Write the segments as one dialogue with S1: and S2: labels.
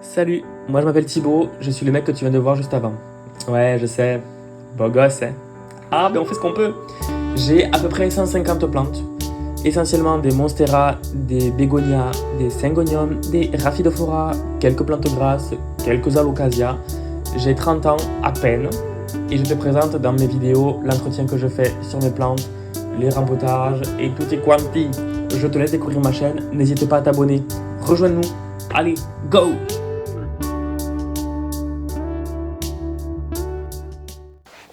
S1: Salut, moi je m'appelle Thibaut, je suis le mec que tu viens de voir juste avant. Ouais, je sais, beau gosse, hein. Ah, ben on fait ce qu'on peut. J'ai à peu près 150 plantes, essentiellement des monstera, des bégonias, des syngoniums, des rhaphidophora, quelques plantes grasses, quelques alocasias. J'ai 30 ans à peine et je te présente dans mes vidéos l'entretien que je fais sur mes plantes, les rempotages et tutti quanti. Je te laisse découvrir ma chaîne, n'hésite pas à t'abonner. Rejoins-nous, allez, go!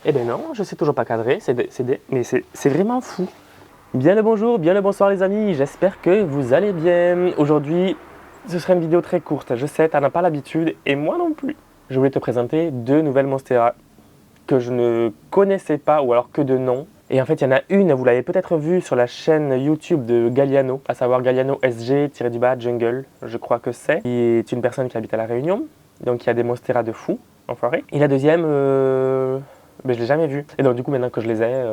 S1: Eh ben non, je sais toujours pas cadrer, mais c'est vraiment fou. Bien le bonjour, bien le bonsoir les amis, j'espère que vous allez bien. Aujourd'hui, ce sera une vidéo très courte, je sais, t'en as pas l'habitude, et moi non plus. Je voulais te présenter deux nouvelles monstera que je ne connaissais pas, ou alors que de nom. Et en fait, il y en a une, vous l'avez peut-être vue sur la chaîne YouTube de Galliano, à savoir Galliano SG-Jungle, je crois que c'est. Il est une personne qui habite à La Réunion, donc il y a des monstera de fou, enfoiré. Et la deuxième, ben, je ne l'ai jamais vue. Et donc du coup, maintenant que je les ai,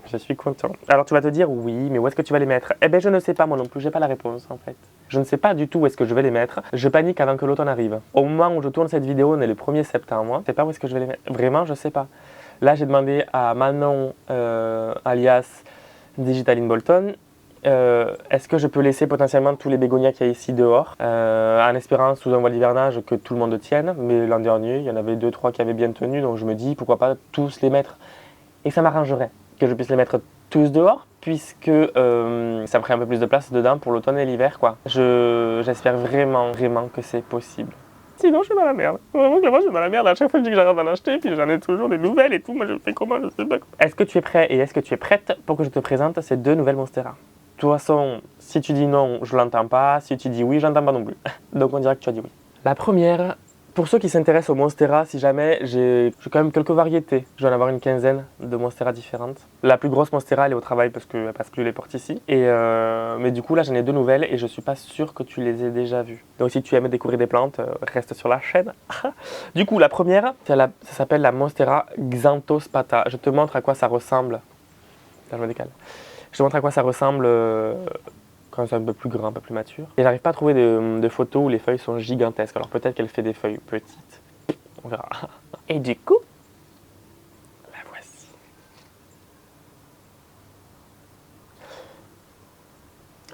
S1: je suis content. Alors tu vas te dire, oui, mais où est-ce que tu vas les mettre? Eh ben je ne sais pas moi non plus, j'ai pas la réponse en fait. Je ne sais pas du tout où est-ce que je vais les mettre. Je panique avant que l'automne arrive. Au moment où je tourne cette vidéo, on est le 1er septembre. Je ne sais pas où est-ce que je vais les mettre. Vraiment, je ne sais pas. Là, j'ai demandé à Manon, alias Digitaline Bolton, est-ce que je peux laisser potentiellement tous les bégonias qu'il y a ici dehors, en espérant sous un voile d'hivernage que tout le monde tienne. Mais l'an dernier, il y en avait 2-3 qui avaient bien tenu, donc je me dis pourquoi pas tous les mettre. Et ça m'arrangerait que je puisse les mettre tous dehors, puisque ça me ferait un peu plus de place dedans pour l'automne et l'hiver, quoi. J'espère vraiment que c'est possible. Sinon, je suis dans la merde. Vraiment que moi, je suis dans la merde. À chaque fois que je dis que j'arrête d'en acheter, puis j'en ai toujours des nouvelles et tout. Moi, je fais comment? Je sais pas. Est-ce que tu es prêt et est-ce que tu es prête pour que je te présente ces deux nouvelles monstera? De toute façon, si tu dis non, je l'entends pas. Si tu dis oui, j'entends pas non plus. Donc, on dirait que tu as dit oui. La première, pour ceux qui s'intéressent aux monstera, si jamais, j'ai quand même quelques variétés. Je vais en avoir une quinzaine de monstera différentes. La plus grosse monstera, elle est au travail parce que je les porte ici. Mais du coup, là, j'en ai deux nouvelles et je suis pas sûr que tu les aies déjà vues. Donc, si tu aimes découvrir des plantes, reste sur la chaîne. Du coup, la première, ça s'appelle la monstera xanthospata. Je te montre à quoi ça ressemble. Là, je me décale. Je te montre à quoi ça ressemble quand c'est un peu plus grand, un peu plus mature. Et j'arrive pas à trouver de photos où les feuilles sont gigantesques. Alors peut-être qu'elle fait des feuilles petites. On verra. Et du coup, la voici.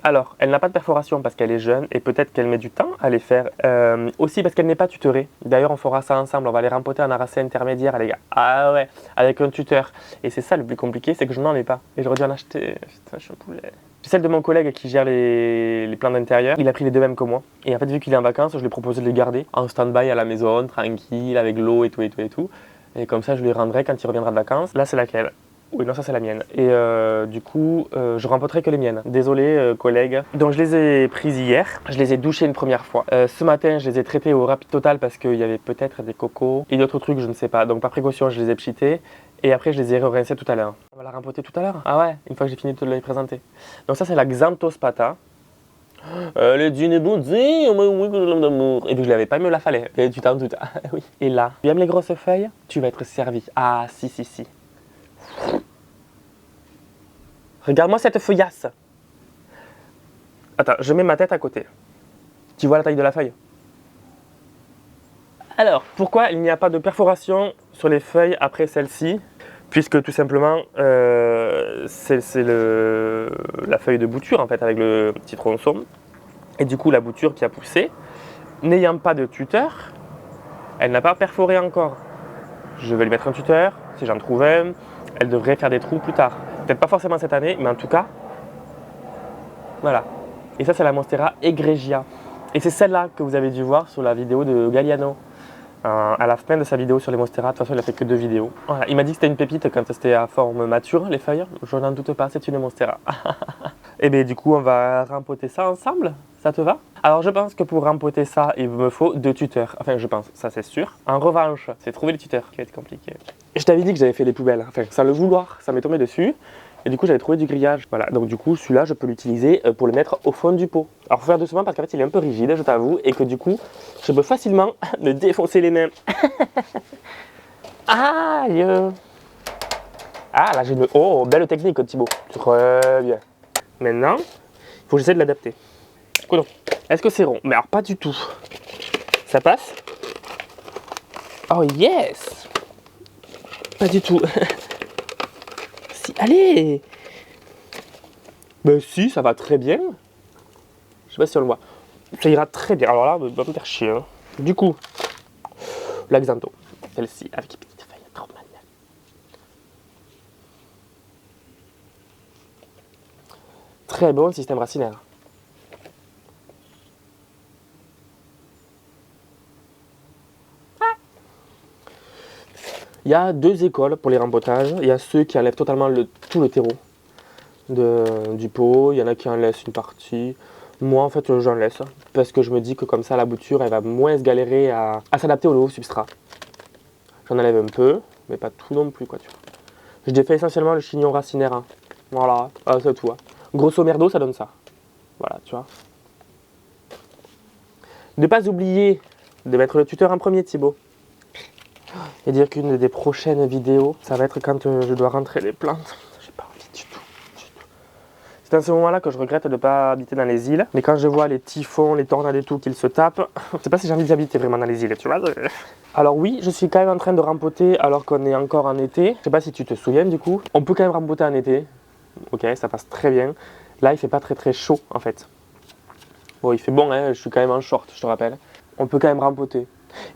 S1: Alors, elle n'a pas de perforation parce qu'elle est jeune et peut-être qu'elle met du temps à les faire. Aussi parce qu'elle n'est pas tutorée. D'ailleurs, on fera ça ensemble. On va les rempoter en arracé intermédiaire, les gars. Ah ouais, avec un tuteur. Et c'est ça le plus compliqué, c'est que je n'en ai pas. Et j'aurais dû en acheter. Putain, je suis un poulet. C'est celle de mon collègue qui gère les plans d'intérieur. Il a pris les deux mêmes que moi. Et en fait, vu qu'il est en vacances, je lui ai proposé de les garder en stand-by à la maison, tranquille, avec l'eau et tout et tout et tout. Et comme ça, je lui rendrai quand il reviendra de vacances. Là, c'est laquelle? Oui, non, ça c'est la mienne. Et du coup, je rempoterai que les miennes. Désolé, collègue. Donc, je les ai prises hier. Je les ai douchées une première fois. Ce matin, je les ai traitées au rapide total parce qu'il y avait peut-être des cocos et d'autres trucs, je ne sais pas. Donc, par précaution, je les ai pchités. Et après, je les ai rincées tout à l'heure. On va la rempoter tout à l'heure? Ah ouais, une fois que j'ai fini de te les présenter. Donc, ça, c'est la xanthospata. Elle est d'une beauté, oui, que je l'aime d'amour. Et puis, je l'avais pas, il me la fallait. Et tu t'en doutes. Oui. Et là, tu aimes les grosses feuilles? Tu vas être servi. Ah, si. Regarde-moi cette feuillasse. Attends, je mets ma tête à côté. Tu vois la taille de la feuille? Alors, pourquoi il n'y a pas de perforation sur les feuilles après celle-ci? Puisque tout simplement, c'est la feuille de bouture en fait, avec le petit tronçon. Et du coup, la bouture qui a poussé, n'ayant pas de tuteur, elle n'a pas perforé encore. Je vais lui mettre un tuteur, si j'en trouve un. Elle devrait faire des trous plus tard. Peut-être pas forcément cette année, mais en tout cas, voilà. Et ça, c'est la monstera egregia. Et c'est celle-là que vous avez dû voir sur la vidéo de Galliano. À la fin de sa vidéo sur les monstera, de toute façon, il a fait que 2 vidéos. Voilà. Il m'a dit que c'était une pépite quand c'était à forme mature, les feuilles. Je n'en doute pas, c'est une monstera. Et bien, du coup, on va rempoter ça ensemble. Ça te va? Alors, je pense que pour rempoter ça, il me faut 2 tuteurs. Enfin, je pense, ça c'est sûr. En revanche, c'est trouver les tuteurs qui va être compliqué. Je t'avais dit que j'avais fait les poubelles. Enfin, sans le vouloir, ça m'est tombé dessus. Et du coup, j'avais trouvé du grillage. Voilà, donc du coup, celui-là, je peux l'utiliser pour le mettre au fond du pot. Alors, faut faire doucement parce qu'en fait, il est un peu rigide, je t'avoue. Et que du coup, je peux facilement me défoncer les mains. Aïe! Ah, là, j'ai une... Oh, belle technique, Thibaut. Très bien. Maintenant, il faut que j'essaie de l'adapter. Coudon. Est-ce que c'est rond? Mais alors pas du tout. Ça passe? Oh yes! Pas du tout. Si, allez! Ben si, ça va très bien. Je sais pas si on le voit. Ça ira très bien. Alors là, va me faire chier. Hein. Du coup, la Xanto. Celle-ci, avec une petite feuille trop maniaque. Très bon système racinaire. Il y a deux écoles pour les rempotages. Il y a ceux qui enlèvent totalement tout le terreau du pot. Il y en a qui en laissent une partie. Moi, en fait, j'en laisse parce que je me dis que comme ça, la bouture, elle va moins se galérer à s'adapter au nouveau substrat. J'en enlève un peu, mais pas tout non plus, quoi, tu vois. Je défais essentiellement le chignon racinaire. Hein. Voilà, c'est tout. Hein. Grosso merdo, ça donne ça. Voilà, tu vois. Ne pas oublier de mettre le tuteur en premier, Thibaut. Et dire qu'une des prochaines vidéos, ça va être quand je dois rentrer les plantes. J'ai pas envie du tout. C'est à ce moment-là que je regrette de ne pas habiter dans les îles. Mais quand je vois les typhons, les tornades et tout qu'ils se tapent, je sais pas si j'ai envie d'habiter vraiment dans les îles, tu vois. Alors oui, je suis quand même en train de rempoter alors qu'on est encore en été. Je sais pas si tu te souviens du coup. On peut quand même rempoter en été. Ok, ça passe très bien. Là, il fait pas très chaud en fait. Bon, il fait bon, hein, je suis quand même en short, je te rappelle. On peut quand même rempoter.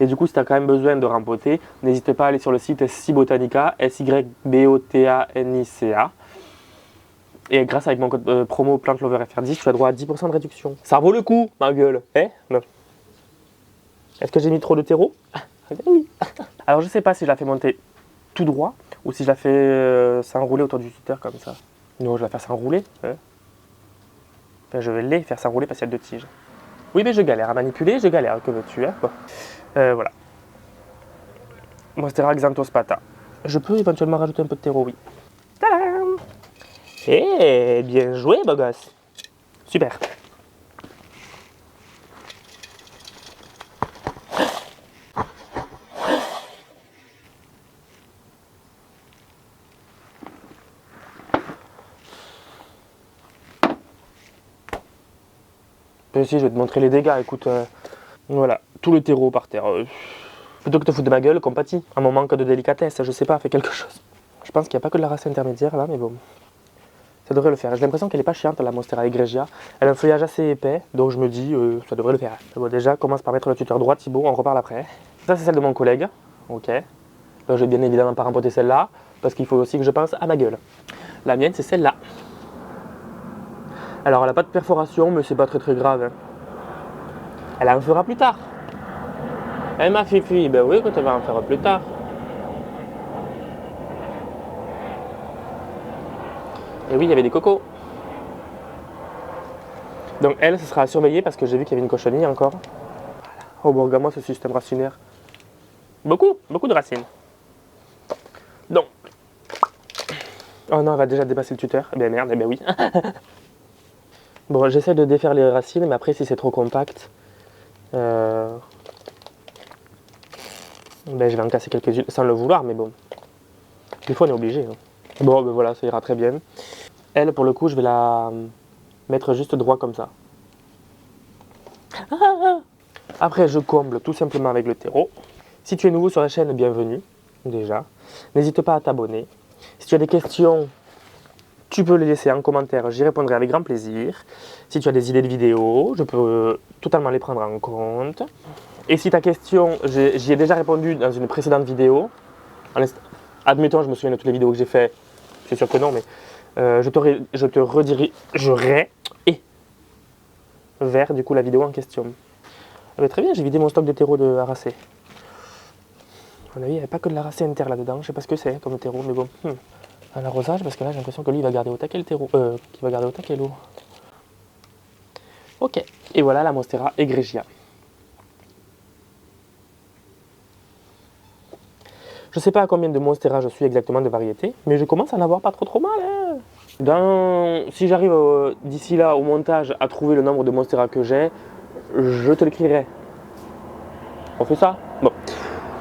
S1: Et du coup, si tu as quand même besoin de rempoter, n'hésite pas à aller sur le site SYBotanica, SYBOTANICA. Et grâce avec mon code promo PlantLoverFR10, tu as droit à 10% de réduction. Ça vaut le coup, ma gueule. Non. Est-ce que j'ai mis trop de terreau? Oui. Alors, je sais pas si je la fais monter tout droit ou si je la fais s'enrouler autour du tuteur comme ça. Non, je vais la faire s'enrouler. Hein. Enfin, je vais les faire s'enrouler parce qu'il y a deux tiges. Oui, mais je galère à manipuler, je galère. Que veux-tu, hein, bon. Voilà. Monstera Xanthospata. Je peux éventuellement rajouter un peu de terreau, oui. Tadam! Eh, bien joué, beau gosse. Super. Et si, je vais te montrer les dégâts, écoute. Voilà, tout le terreau par terre. Plutôt que de te foutre de ma gueule, compatis. Un moment que de délicatesse, je sais pas, fais quelque chose. Je pense qu'il n'y a pas que de la race intermédiaire là, mais bon. Ça devrait le faire. J'ai l'impression qu'elle est pas chiante, la Monstera egregia. Elle a un feuillage assez épais, donc je me dis, ça devrait le faire. Bon, déjà, commence par mettre le tuteur droit, Thibaut, on reparle après. Ça, c'est celle de mon collègue. Ok. Là, je vais bien évidemment pas rempoter celle-là, parce qu'il faut aussi que je pense à ma gueule. La mienne, c'est celle-là. Alors, elle n'a pas de perforation, mais c'est pas très grave. Hein. Elle en fera plus tard. Eh ma fifi, ben oui, quand elle va en faire plus tard. Et oui, il y avait des cocos. Donc elle, ce sera à surveiller parce que j'ai vu qu'il y avait une cochonnerie encore. Voilà. Oh bon, regarde-moi ce système racinaire. Beaucoup de racines. Donc. Oh non, elle va déjà dépasser le tuteur. Eh ben merde, eh ben oui. Bon, j'essaie de défaire les racines, mais après si c'est trop compact, ben, je vais en casser quelques-unes sans le vouloir, mais bon. Des fois on est obligé. Hein. Bon, ben voilà, ça ira très bien. Elle, pour le coup, je vais la mettre juste droit comme ça. Après, je comble tout simplement avec le terreau. Si tu es nouveau sur la chaîne, bienvenue, déjà. N'hésite pas à t'abonner. Si tu as des questions, tu peux les laisser en commentaire, j'y répondrai avec grand plaisir. Si tu as des idées de vidéos, je peux totalement les prendre en compte. Et si ta question, j'y ai déjà répondu dans une précédente vidéo, admettons, je me souviens de toutes les vidéos que j'ai fait, c'est sûr que non, mais je te redirigerai vers du coup la vidéo en question. Ah bah, très bien, j'ai vidé mon stock de terreau de Aracé. À mon avis, il n'y avait pas que de l'Aracé inter là-dedans, je sais pas ce que c'est comme terreau, mais bon. Un arrosage, parce que là j'ai l'impression que lui il va garder au taquet le terreau, qu'il va garder au taquet l'eau. Ok, et voilà la Monstera egregia. Je sais pas à combien de Monstera je suis exactement de variété, mais je commence à en avoir pas trop mal. Hein. Si j'arrive d'ici là au montage à trouver le nombre de Monstera que j'ai, je te l'écrirai. On fait ça? Bon.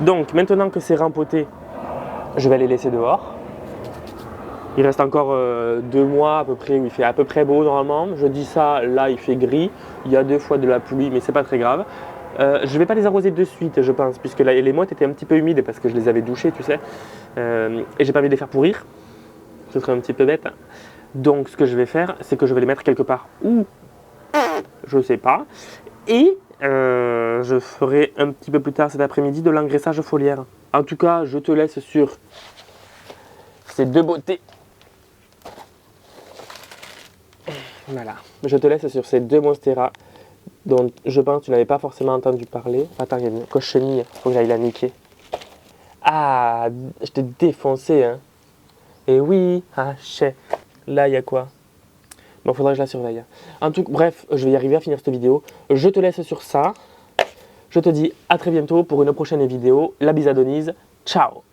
S1: Donc maintenant que c'est rempoté, je vais les laisser dehors. Il reste encore 2 mois à peu près où il fait à peu près beau normalement. Je dis ça, là il fait gris. Il y a 2 fois de la pluie, mais c'est pas très grave. Je ne vais pas les arroser de suite, je pense, puisque là, les mottes étaient un petit peu humides parce que je les avais douchées, tu sais. Et j'ai pas envie de les faire pourrir. Ce serait un petit peu bête. Donc, ce que je vais faire, c'est que je vais les mettre quelque part où je sais pas. Et je ferai un petit peu plus tard cet après-midi de l'engraissage foliaire. En tout cas, je te laisse sur ces 2 beautés. Voilà. Je te laisse sur ces 2 monstera dont je pense que tu n'avais pas forcément entendu parler. Attends, il y a une cochenille, il faut que j'aille la niquer. Ah, je t'ai défoncé, hein. Et oui, ah, chais. Là, il y a quoi? Bon, faudrait que je la surveille. En tout cas, bref, je vais y arriver à finir cette vidéo. Je te laisse sur ça. Je te dis à très bientôt pour une prochaine vidéo. La bise à Denise. Ciao!